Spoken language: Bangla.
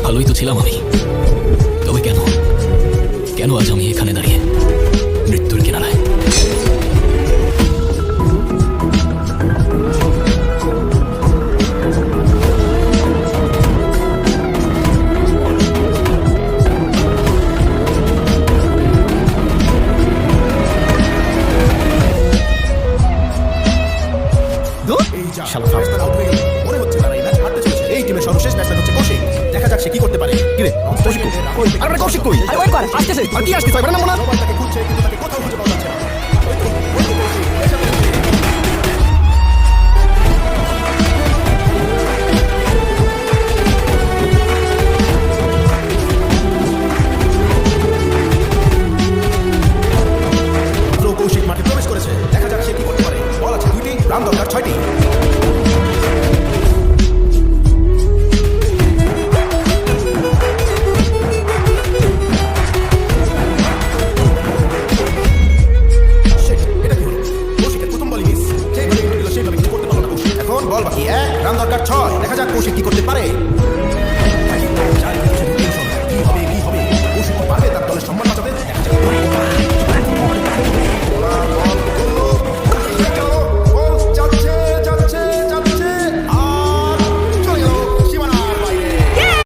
ভালোই তো ছিলাম আমি, তবে কেন কেন আজ আমি এখানে দাঁড়িয়ে মৃত্যুর কিনারায়? শালা ফাউল। মনে হচ্ছে তারা এই ম্যাচ হারতে চলেছে। এই টিমের সর্বশেষ ব্যাটসম্যান হচ্ছে কৌশিক। দেখা যাক সে কি করতে পারে। কি রে কৌশিক কই? আরে কৌশিক কই? আরে ওয়েট কর, আসতেছে। আর কি আসছে? এবার নামো না। সবাই তাকে খুঁজছে কিন্তু তাকে কোথাও খুঁজে পাওয়া যাচ্ছে না।